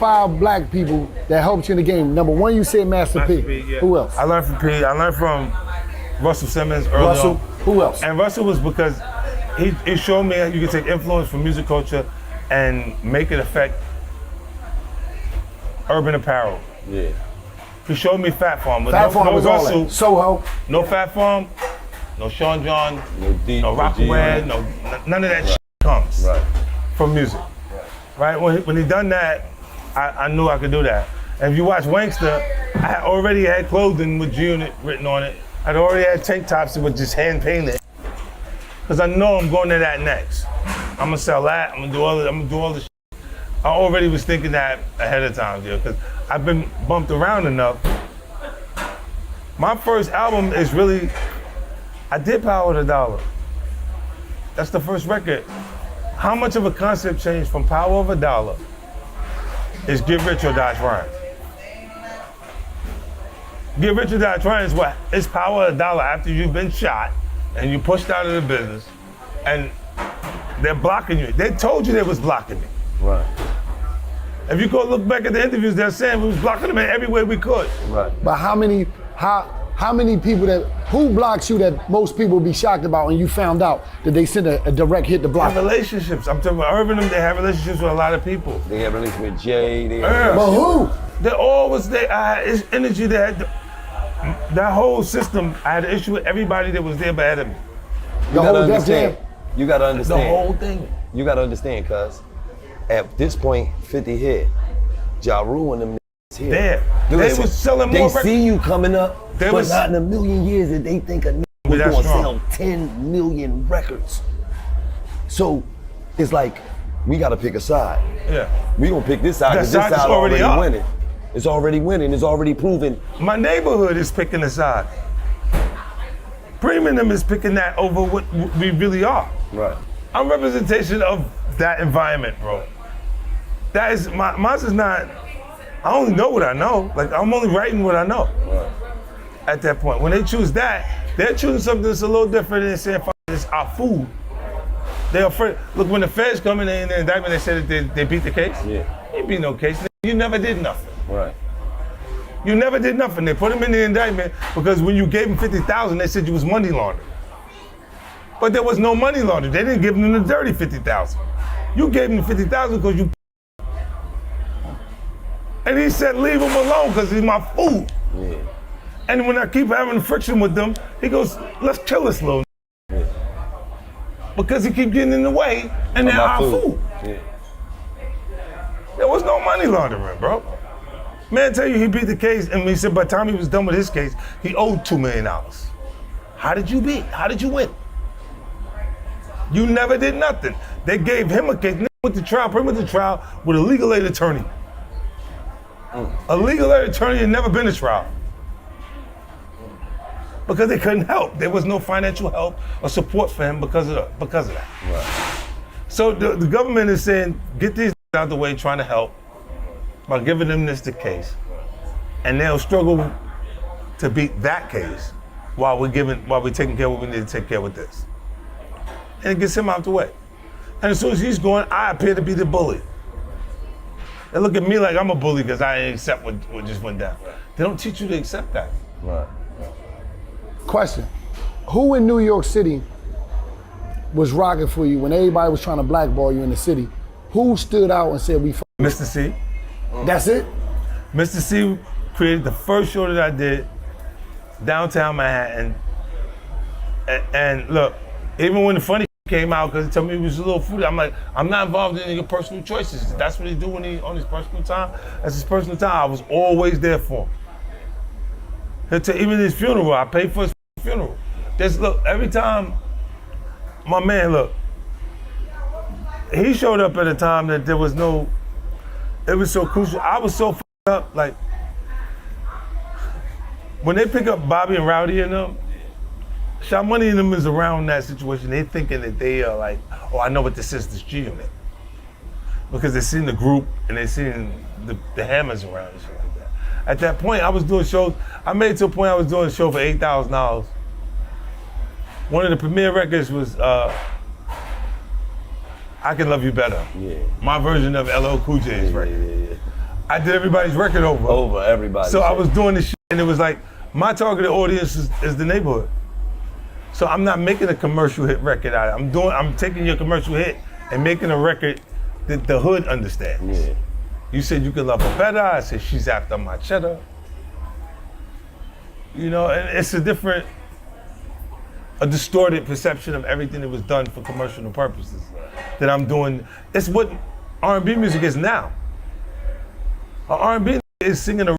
5 black people that helped you in the game. Number 1, you said Master P. Yeah. Who else? I learned from P. I learned from Russell Simmons early Russell. on. Who else? And Russell was because he showed me that you can take influence from music culture and make it affect urban apparel. Yeah. He showed me Fat Farm. But Fat Farm no was Russell, all that. Soho. no Fat Farm, no Sean John, No D. no Rockaway, none of that shit comes from music. Right? When he done that, I knew I could do that. And if you watch Wankster, I already had clothing with G-Unit written on it. I'd already had tank tops that were just hand painted. Because I know I'm going to that next. I'm gonna sell that, I'm gonna do all the shit. I already was thinking that ahead of time, because I've been bumped around enough. My first album is really, I did Power of the Dollar. That's the first record. How much of a concept change from Power of a Dollar is Get Rich or Die Trying? Get Rich or Die Trying is what? It's Power of a Dollar after you've been shot and you pushed out of the business and they're blocking you. They told you they was blocking me. Right. If you go look back at the interviews, they're saying we was blocking them in every way we could. Right. But how many people who blocks you that most people would be shocked about and you found out that they sent a direct hit to block? Relationships. I'm talking about Urban, they have relationships with a lot of people. They have relationships with Jay. But who? They always, I had this energy that that whole system, I had an issue with everybody that was there ahead of me. You gotta understand. You gotta understand. The whole thing. You gotta understand, cuz at this point, 50 hit. Ja Rule and them niggas here. There. They was selling more records. They see you coming up, but was, not in a million years that they think a nigga was gonna sell 10 million records. So it's like, we gotta pick a side. Yeah. We gonna pick this side because this side already winning. It's already winning, it's already proven. My neighborhood is picking a side. Premium is picking that over what we really are. Right. I'm representation of that environment, bro. That is, mine is not, I only know what I know. Like, I'm only writing what I know. Right. At that point. When they choose that, they're choosing something that's a little different than saying, it's our food. They're afraid. Look, when the feds come in the indictment, they say that they beat the case. Yeah. You beat no case. You never did nothing. Right. You never did nothing. They put him in the indictment because when you gave him 50,000, they said you was money laundering. But there was no money laundering. They didn't give him the dirty 50,000. You gave him the 50,000 because you. And he said, leave him alone because he's my food. Yeah. And when I keep having friction with them, he goes, let's kill this little. Yeah. Because he keep getting in the way, and they're our food. Yeah. There was no money laundering, bro. Man, tell you he beat the case, and he said by the time he was done with his case, he owed $2 million. How did you beat? How did you win? You never did nothing. They gave him a case. Went to trial, put him into trial with a legal aid attorney. A legal aid attorney had never been to trial. Because they couldn't help. There was no financial help or support for him because of that. Right. So the government is saying, get these out the way, trying to help by giving them the case. And they'll struggle to beat that case while we're taking care of what we need to take care of with this. And it gets him out the way. And as soon as he's going, I appear to be the bully. They look at me like I'm a bully because I didn't accept what just went down. They don't teach you to accept that. Right. Question. Who in New York City was rocking for you when everybody was trying to blackball you in the city? Who stood out and said, we Mr. C. That's it? Mr. C created the first show that I did, downtown Manhattan. And look, even when the funny came out, because he told me it was a little food, I'm like, I'm not involved in your personal choices. That's what he do when on his personal time. That's his personal time. I was always there for him. Even his funeral, I paid for his funeral. Look, every time, my man, look, he showed up at a time that there was no, it was so crucial. I was so f***ed up, like, when they pick up Bobby and Rowdy and them, Sha Money and them is around that situation. They thinking that they are like, oh, I know what this is, this G-Unit. Because they seen the group and they seen the hammers around and shit like that. At that point, I was doing shows. I made it to a point I was doing a show for $8,000. One of the premiere records was I Can Love You Better. Yeah. My version of LL Cool J's record. Yeah. I did everybody's record over. Over everybody. So I was doing this shit, and it was like, my targeted audience is the neighborhood. So I'm not making a commercial hit record out of it. I'm taking your commercial hit and making a record that the hood understands. Yeah. You said you could love her better. I said she's after my cheddar. You know, and it's a distorted perception of everything that was done for commercial purposes that I'm doing. It's what R&B music is now. R&B is singing a